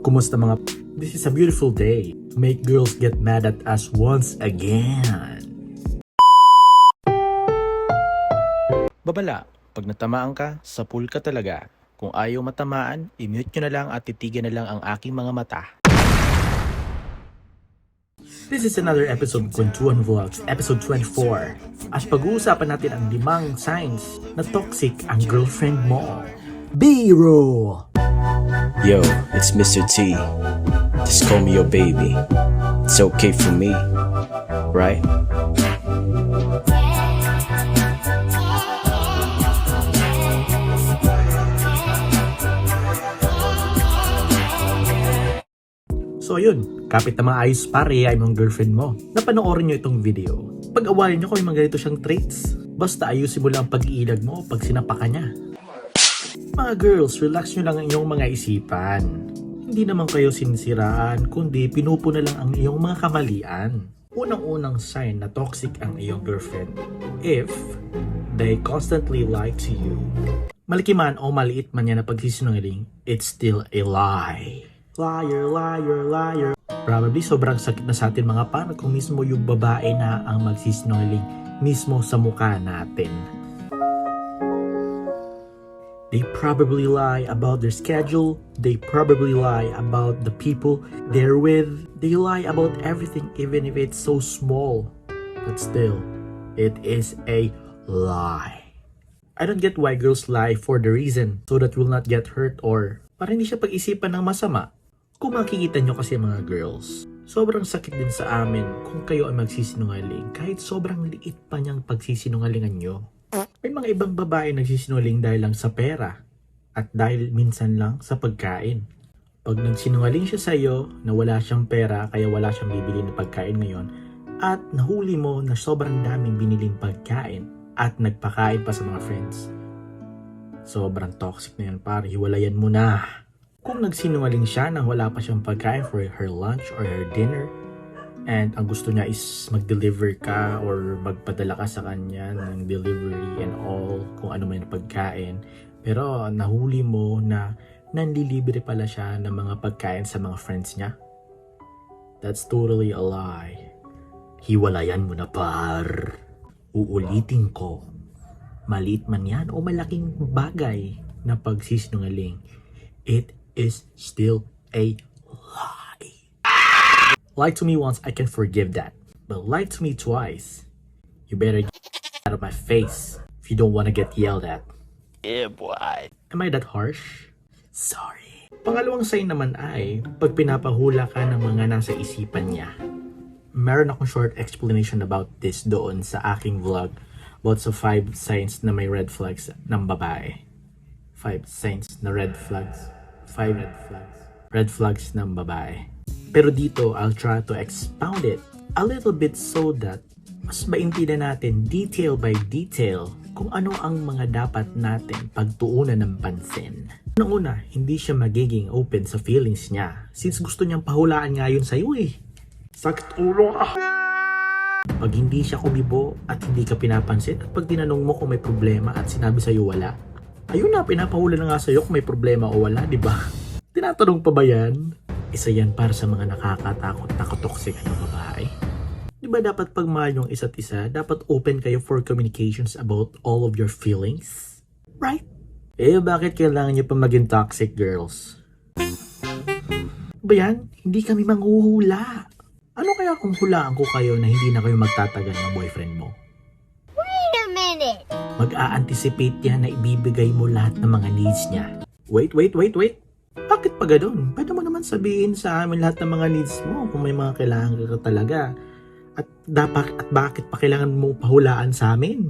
Kumusta mga This is a beautiful day to make girls get mad at us once again. Babala, pag natamaan ka, sa pool ka talaga. Kung ayaw matamaan, i-mute nyo na lang at titigan na lang ang aking mga mata. This is another episode of Kwentuhan Vlogs, episode 24. At pag-uusapan natin ang 5 signs na toxic ang girlfriend mo. B-roll! Yo, it's Mr. T. Just call me your baby. It's okay for me, right? So yun, kapit na maayos pare ay mong girlfriend mo. Napanoorin nyo itong video. Pag-awalan nyo kung may mga ganito siyang traits. Basta ayusin mo lang ang pag-iilag mo pag sinapaka niya. Mga girls, relax nyo lang ang iyong mga isipan. Hindi naman kayo sinisiraan, kundi pinupo na lang ang iyong mga kamalian. Unang-unang sign na toxic ang iyong girlfriend. If they constantly lie to you. Malaki man o maliit man yan na pagsisinungaling, it's still a lie. Liar, liar, liar. Probably sobrang sakit na sa atin mga par kung mismo yung babae na ang magsisinungaling mismo sa mukha natin. They probably lie about their schedule. They probably lie about the people they're with. They lie about everything even if it's so small. But still, it is a lie. I don't get why girls lie for the reason so that we'll not get hurt or para hindi siya pag-isipan ng masama. Kung makikita nyo kasi mga girls, sobrang sakit din sa amin kung kayo ay magsisinungaling kahit sobrang liit pa niyang pagsisinungalingan nyo. May mga ibang babae nagsisinungaling dahil lang sa pera at dahil minsan lang sa pagkain. Pag nagsinungaling siya sa iyo na wala siyang pera kaya wala siyang bibili ng pagkain ngayon at nahuli mo na sobrang daming biniling pagkain at nagpakain pa sa mga friends. Sobrang toxic na yan pare, hiwalayan mo na. Kung nagsinungaling siya nang wala pa siyang pagkain for her lunch or her dinner and ang gusto niya is mag-deliver ka or magpadala ka sa kanya ng delivery and all kung ano man yung pagkain pero nahuli mo na nanlilibre pala siya ng mga pagkain sa mga friends niya, that's totally a lie. Hiwalayan mo na par. Uulitin ko, maliit man yan o malaking bagay na pagsisinungaling, it is still a lie. Lie to me once, I can forgive that. But lie to me twice, you better get out of my face if you don't want to get yelled at. Yeah, boy. Am I that harsh? Sorry. Pangalawang sign naman ay pag pinapahula ka ng mga nasa isipan niya. Meron akong short explanation about this doon sa aking vlog about sa 5 signs na may red flags ng babae. 5 signs na red flags. 5 red flags ng babae. Pero dito, I'll try to expound it a little bit so that mas maintindihan natin detail by detail kung ano ang mga dapat natin pagtuunan ng pansin. Unang-una, hindi siya magiging open sa feelings niya since gusto niyang pahulaan nga yun sa'yo eh. Sakit ulo ah! Pag hindi siya kumibo at hindi ka pinapansin at pag tinanong mo kung may problema at sinabi sa'yo wala, ayun na, pinapahula na nga sa'yo kung may problema o wala, di ba? Tinatanong pa ba yan? Isa yan para sa mga nakakatakot na katoxic na babae. Di ba dapat pag mahal yung isa't isa, dapat open kayo for communications about all of your feelings? Right? Eh, bakit kailangan nyo pa maging toxic, girls? Ba yan? Hindi kami manghuhula. Ano kaya kung hulaan ko kayo na hindi na kayo magtatagal ng boyfriend mo? Wait a minute! Mag-a-anticipate yan na ibibigay mo lahat ng mga needs niya. Wait. Bakit pa ganun? Pwede mo naman sabihin sa amin lahat ng mga needs mo kung may mga kailangan ka talaga. At bakit pa kailangan mo pahulaan sa amin?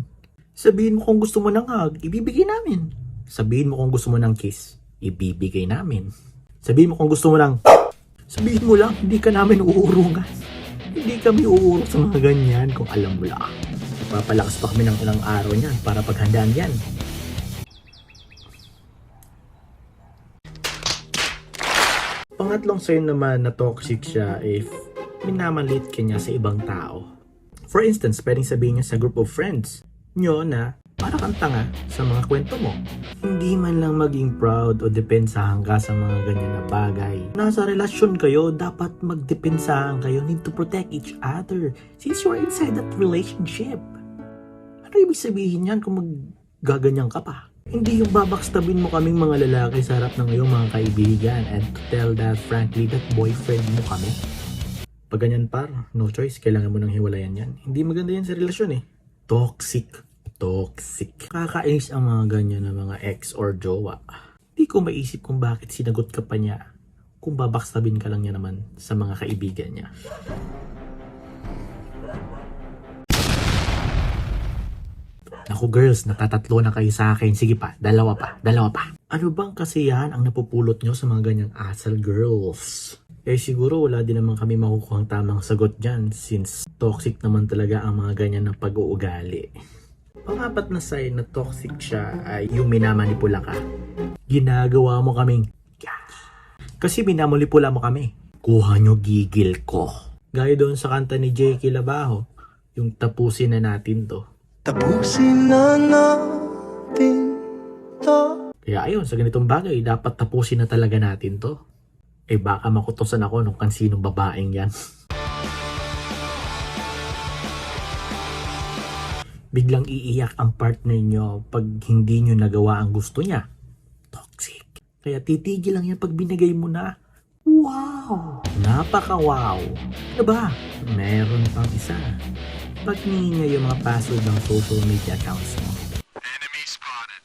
Sabihin mo kung gusto mo ng hug, ibibigay namin. Sabihin mo kung gusto mo ng kiss, ibibigay namin. Sabihin mo kung gusto mo ng... Sabihin mo lang, hindi ka namin uurungan. Hindi kami uurong sa mga ganyan kung alam mo lang. Papalakas pa kami ng ilang araw niyan para paghandaan yan. Pangatlong sign naman na toxic siya if minamalit ka niya sa ibang tao. For instance, pwedeng sabihin niya sa group of friends nyo na Para kang tanga sa mga kwento mo. Hindi man lang maging proud o depensahan ka sa mga ganyan na bagay. Nasa relasyon kayo, dapat magdepensahan kayo. Need to protect each other since you're inside that relationship. Ano ibig sabihin yan kung maggaganyan ka pa? Hindi yung babackstabin mo kaming mga lalaki sa harap ng iyong mga kaibigan and to tell that frankly that boyfriend mo kami. Pag ganyan par, no choice, kailangan mo nang hiwalayan yan. Hindi maganda yan sa relasyon eh. Toxic. Kakainis ang mga ganyan na mga ex or jowa. Hindi ko maisip kung bakit sinagot ka pa niya kung babackstabin ka lang niya naman sa mga kaibigan niya. Naku girls, natatatlo na kayo sa akin. Sige pa, dalawa pa. Ano bang kasiyahan ang napupulot nyo sa mga ganyang asal girls? Siguro wala din naman kami makukuhang tamang sagot dyan since toxic naman talaga ang mga ganyan na pag-uugali. Pangapat na sign na toxic siya ay yung minamanipula ka. Ginagawa mo kaming kasi minamanipula mo kami. Kuha nyo gigil ko. Gaya doon sa kanta ni J.K. Labajo, yung tapusin na natin to. Tapusin na natin to. Kaya ayun, sa ganitong bagay, dapat tapusin na talaga natin to. Baka makutosan ako nung kansinong babaeng yan. Biglang iiyak ang partner nyo pag hindi nyo nagawa ang gusto niya. Toxic. Kaya titigil lang yan pag binigay mo na. Wow! Napaka-wow! Diba? Meron pang isa. Pag niya yung mga password ng social media accounts mo. Enemy spotted.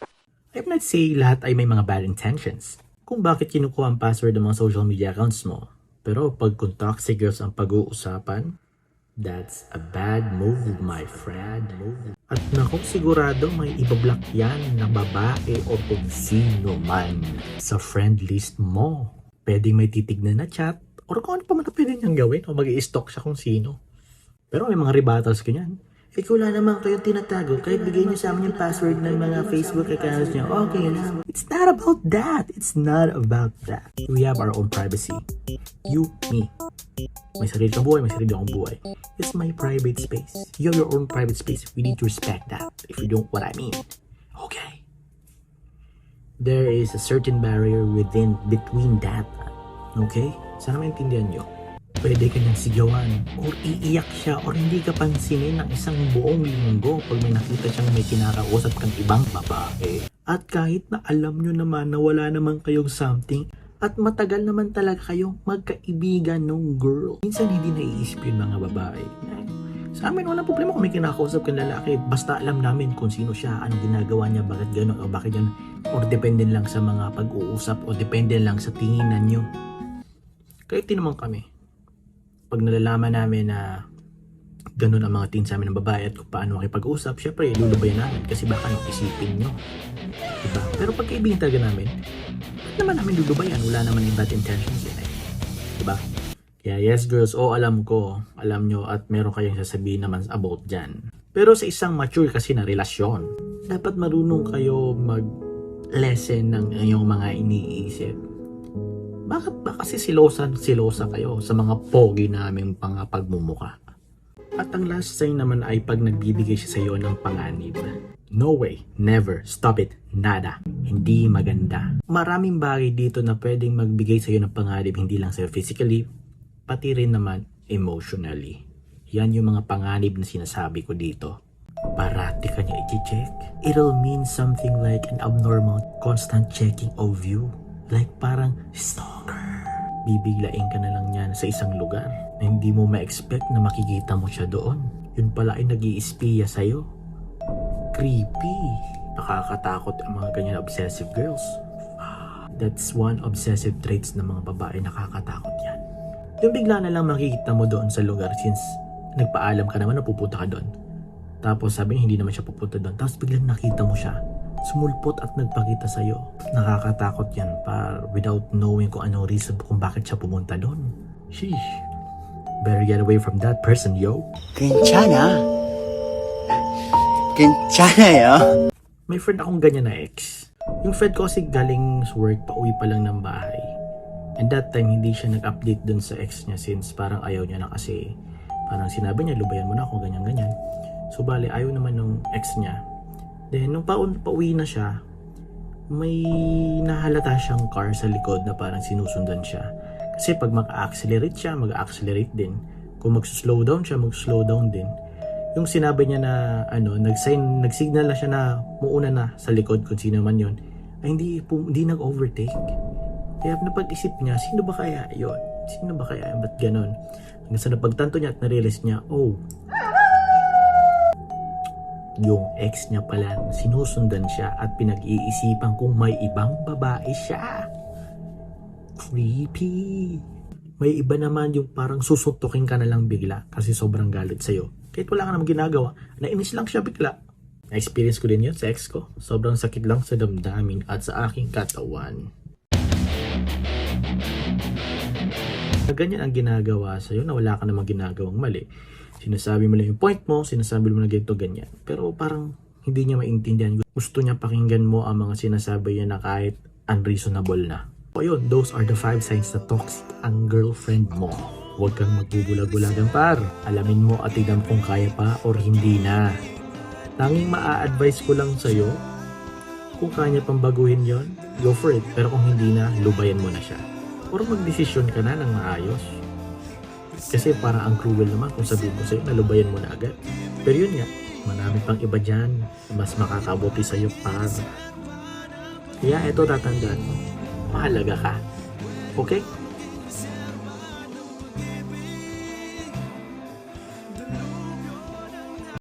I'm not saying lahat ay may mga bad intentions. Kung bakit kinukuha ang password ng mga social media accounts mo. Pero pag kung toxic girls ang pag-uusapan, that's a bad move, my friend. At naku, sigurado may ibablock yan na babae o kung sino man sa friend list mo. Pwedeng may titignan na chat or kung ano pa man na pwede niyang gawin o mag-i-stalk siya kung sino. Pero may mga rebuttals ka niyan. Wala naman kayong tinatago kahit bigay niyo sa amin yung password ng mga Facebook accounts niyo. Okay lang. It's not about that. We have our own privacy. You, me. May sarili kang buhay, may sarili akong buhay. It's my private space. You have your own private space. We need to respect that. If you don't, what I mean. Okay. There is a certain barrier between that. Okay? Sana maintindihan nyo. Pwede ka niyang sigawan or iiyak siya or hindi ka pansinin ng isang buong linggo pag may nakita siyang may kinakausap kang ibang babae. At kahit na alam nyo naman na wala naman kayong something at matagal naman talaga kayong magkaibigan nung girl. Minsan hindi naiisip yung mga babae. Sa amin walang problema kung may kinakausap kang lalaki. Basta alam namin kung sino siya, anong ginagawa niya, bakit gano'n o bakit gano'n. Or depende lang sa mga pag-uusap o depende lang sa tinginan nyo. Kahit din naman kami. Pag nalalaman namin na ganun ang mga tingin sa amin ng babae at kung paano makipag-usap, syempre lulubayan namin kasi baka nung isipin nyo. Diba? Pero pag kaibigan talaga namin, ba't naman namin lulubayan? Wala naman yung bad intentions yun eh. Diba? Kaya yes girls, alam ko, alam nyo at meron kayong sasabihin naman about dyan. Pero sa isang mature kasi na relasyon, dapat marunong kayo mag-lesson ng inyong mga iniisip. Bakit ba kasi silosa kayo sa mga pogi naming pagmumuka? At ang last sign naman ay pag nagbibigay siya sa iyo ng panganib. No way, never, stop it, nada. Hindi maganda. Maraming bagay dito na pwedeng magbigay sa iyo ng panganib hindi lang sa physically, pati rin naman emotionally. Yan yung mga panganib na sinasabi ko dito. Parati ka niya i-check. It'll mean something like an abnormal, constant checking of you. Like parang stalker. Bibiglain ka na lang yan sa isang lugar na hindi mo ma-expect na makikita mo siya doon. Yun pala ay nag-i-espiya sa'yo. Creepy. Nakakatakot ang mga ganyan obsessive girls. That's one obsessive traits ng mga babae. Nakakatakot yan. Yung bigla na lang makikita mo doon sa lugar since nagpaalam ka naman na pupunta ka doon. Tapos sabi niya hindi naman siya pupunta doon. Tapos biglang nakita mo siya. Sumulpot at nagpakita sa'yo. Nakakatakot yan without knowing kung anong reason kung bakit siya pumunta doon. Sheesh. Better get away from that person, yo. Kinchana yo. May friend akong ganyan na ex. Yung friend ko kasi galing sa work, pauwi pa lang ng bahay. And that time, hindi siya nag-update dun sa ex niya since parang ayaw niya na kasi parang sinabi niya, lubayan mo na ako, ganyan-ganyan. So bali, ayaw naman ng ex niya Then, nung pauwi na siya, may nahalata siyang car sa likod na parang sinusundan siya. Kasi pag mag-accelerate siya, mag-accelerate din. Kung mag-slow down siya, mag-slow down din. Yung sinabi niya na nag-signal na siya na muuna na sa likod kung sino man yon, ay hindi nag-overtake. Kaya napag-isip niya, sino ba kaya yon? Sino ba kaya? Ba't ganon? Hanggang sa napagtanto niya at narealize niya, oh, yung ex niya pala sinusundan siya at pinag-iisipan kung may ibang babae siya. Creepy. May iba naman yung parang susuntukin ka na lang bigla kasi sobrang galit sa'yo. Kahit wala ka namang ginagawa, nainis lang siya bigla. Na-experience ko din yun sa ex ko. Sobrang sakit lang sa damdamin at sa aking katawan. Na ganyan ang ginagawa sa'yo na wala ka namang ginagawang mali. Sinasabi mo lang yung point mo, sinasabi mo na ganito, ganyan. Pero parang hindi niya maintindihan. Gusto niya pakinggan mo ang mga sinasabi niya na kahit unreasonable na. O yun, those are the 5 signs na toxic ang girlfriend mo. Huwag kang magbubulag-bulagan par. Alamin mo at tignan kung kaya pa or hindi na. Tanging maa-advise ko lang sa'yo, kung kanya pang baguhin yon, go for it. Pero kung hindi na, lubayan mo na siya. Or magdesisyon ka na ng maayos. Kasi parang ang cruel naman kung sabihin ko sa'yo, nalubayan mo na agad. Pero yun nga, marami pang iba dyan, mas makakabuti sa'yo par. Kaya eto tatandaan mo, mahalaga ka. Okay?